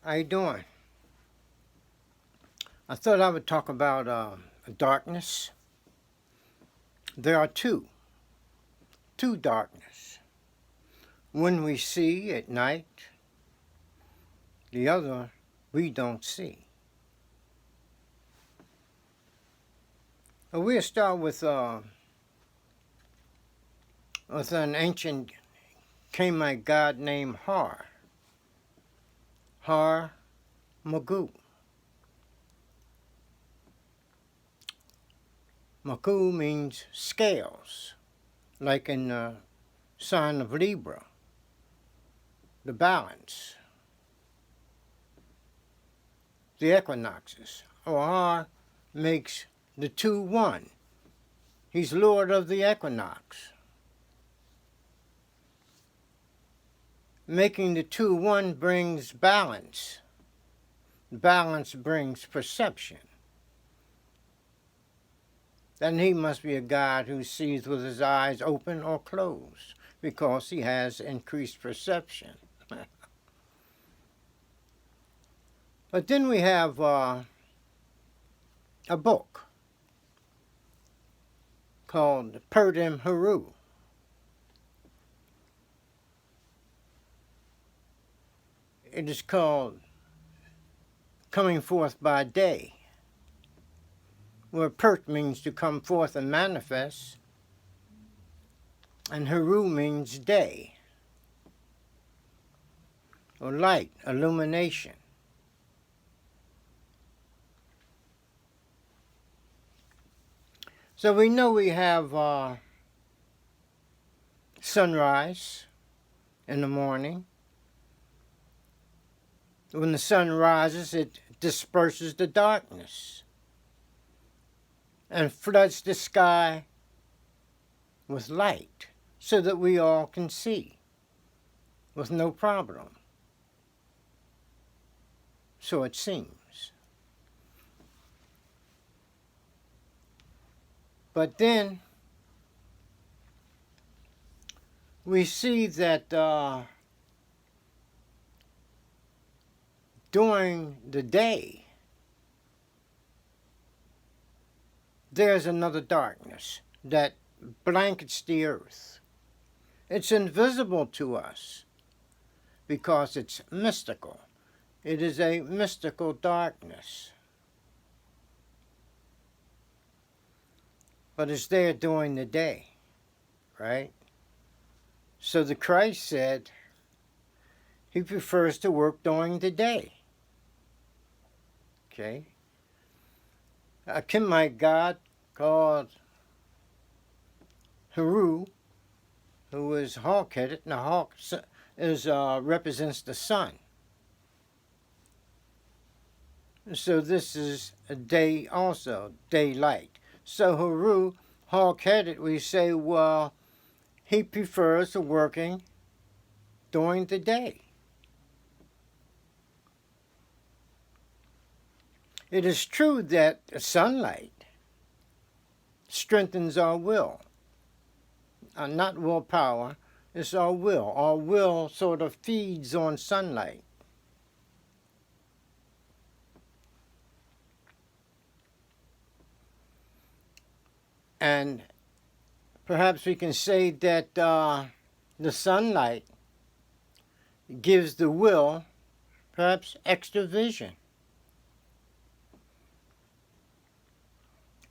How you doing? I thought I would talk about darkness. There are two darkness. One we see at night, the other we don't see. We'll start with an ancient Camite god named Har Magoo. Magoo means scales, like in the sign of Libra, the balance, the equinoxes. Har makes the two one. He's Lord of the equinox. Making the two one brings balance. Balance brings perception. Then he must be a God who sees with his eyes open or closed, because he has increased perception. But then we have a book called Purdam Haru. It is called Coming Forth by Day, where Pert means to come forth and manifest, and Haru means day, or light, illumination. So we know we have sunrise in the morning. When the sun rises, it disperses the darkness and floods the sky with light so that we all can see with no problem. So it seems. But then we see that during the day, there's another darkness that blankets the earth. It's invisible to us because it's mystical. It is a mystical darkness. But it's there during the day, right? So the Christ said he prefers to work during the day. Okay? A Kimite god called Haru, who is hawk-headed, and the hawk represents the sun. So this is a day also, daylight. So Haru, hawk-headed, we say, well, he prefers working during the day. It is true that sunlight strengthens our will. Not willpower, it's our will. Our will sort of feeds on sunlight. And perhaps we can say that the sunlight gives the will perhaps extra vision,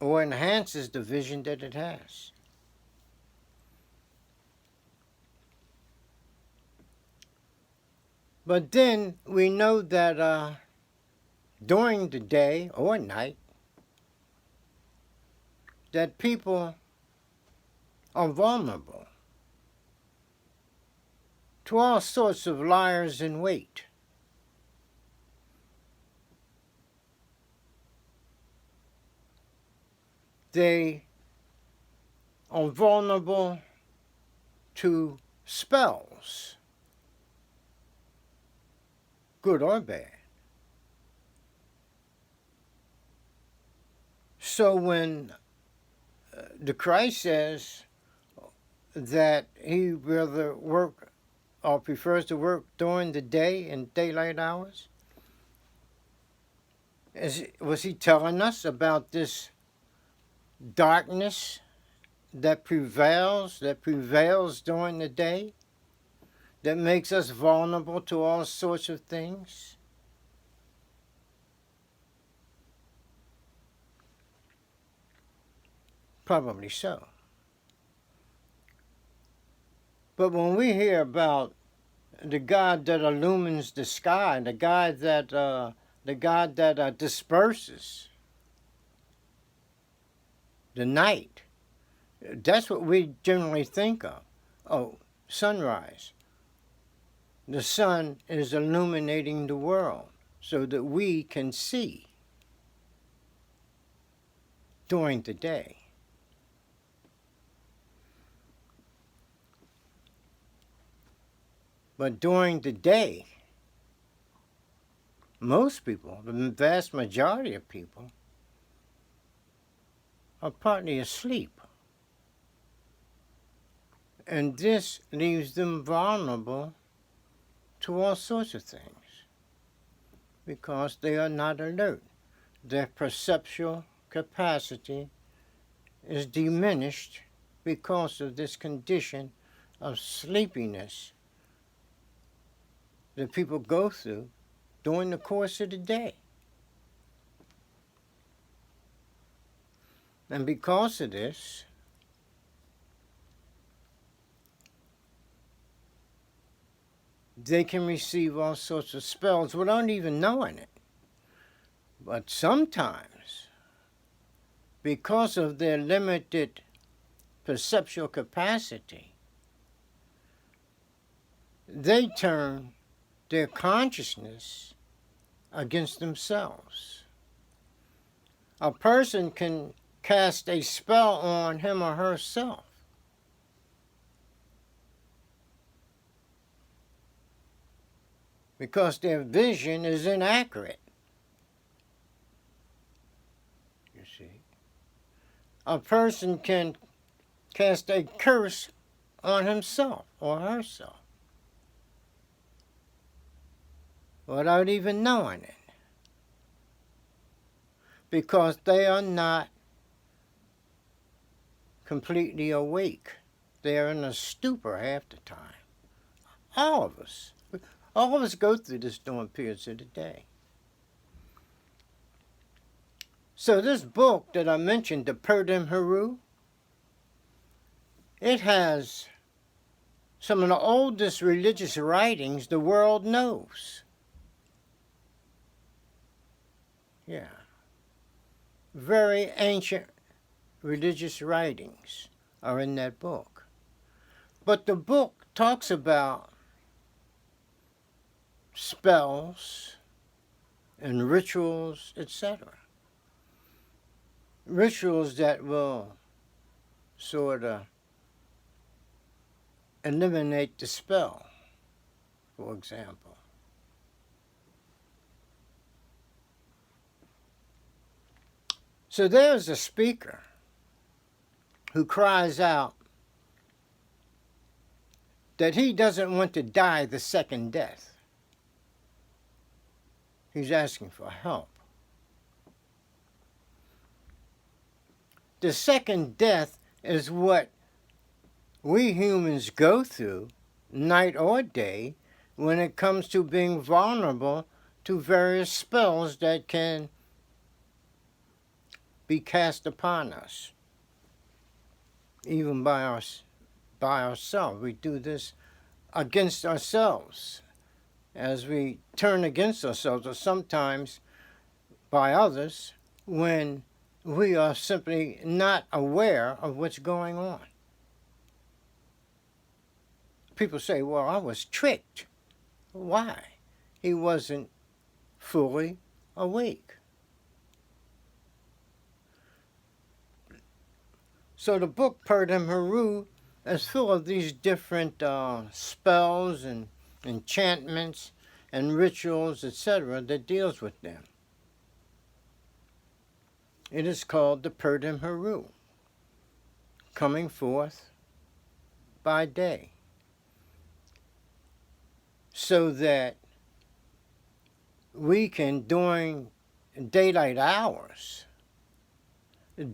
or enhances the vision that it has. But then we know that during the day or night, that people are vulnerable to all sorts of liars in wait. They are vulnerable to spells, good or bad. So when the Christ says that he rather work or prefers to work during the day in daylight hours, Was he telling us about this darkness that prevails during the day, that makes us vulnerable to all sorts of things? Probably so. But when we hear about the God that illumines the sky, the God that disperses the night, that's what we generally think of. Oh, sunrise. The sun is illuminating the world so that we can see during the day. But during the day, most people, the vast majority of people, are partly asleep. And this leaves them vulnerable to all sorts of things because they are not alert. Their perceptual capacity is diminished because of this condition of sleepiness that people go through during the course of the day. And because of this, they can receive all sorts of spells without even knowing it. But sometimes, because of their limited perceptual capacity, they turn their consciousness against themselves. A person can cast a spell on him or herself because their vision is inaccurate. You see, a person can cast a curse on himself or herself without even knowing it, because they are not completely awake. They are in a stupor half the time. All of us go through this during periods of the day. So this book that I mentioned, the Purdam Haru, it has some of the oldest religious writings the world knows. Yeah. Very ancient religious writings are in that book. But the book talks about spells and rituals, etc. Rituals that will sort of eliminate the spell, for example. So there's a speaker who cries out that he doesn't want to die the second death. He's asking for help. The second death is what we humans go through, night or day, when it comes to being vulnerable to various spells that can be cast upon us, even by ourselves. We do this against ourselves as we turn against ourselves, or sometimes by others, when we are simply not aware of what's going on. People say, well, I was tricked. Why? He wasn't fully awake. So the book Purdam Haru is full of these different spells and enchantments and rituals, etc., that deals with them. It is called the Purdam Haru, coming forth by day, so that we can, during daylight hours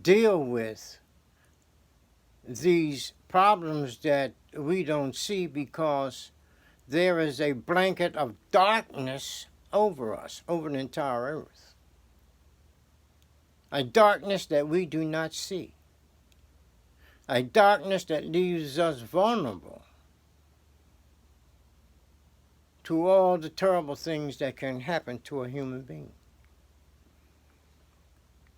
deal with these problems that we don't see because there is a blanket of darkness over us, over the entire earth. A darkness that we do not see. A darkness that leaves us vulnerable to all the terrible things that can happen to a human being.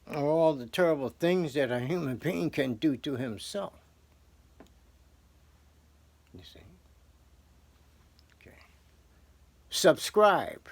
Or all the terrible things that a human being can do to himself. You see? Okay. Subscribe.